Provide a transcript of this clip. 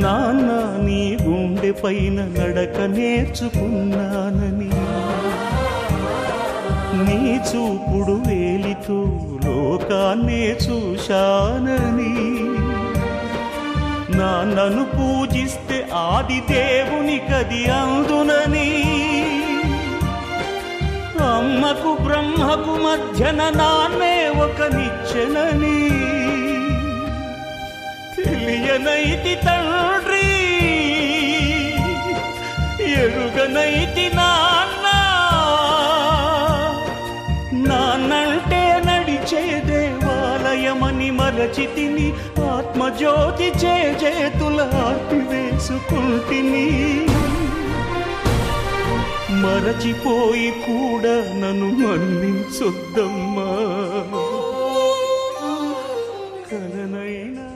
నాన్న నీ గుండె పైన నడక నేర్చుకున్నానని, నీ చూపుడు వేలితో లోకాన్నే చూశానని, నాన్నను పూజిస్తే ఆది దేవుని కది అందునని, అమ్మకు బ్రహ్మకు మధ్యన నాన్నే ఒక నిచ్చెనని తెలియనైతి తండ్రి, ఎరుగనైతి నాన్న. నాన్నంటే నడిచే దేవాలయమని మరచితిని, ఆత్మజ్యోతి చేతుల ఆర్తి వేసుకుంటిని. మరచిపోయి కూడా నన్ను మన్నించొద్దమ్మా, కలనైనా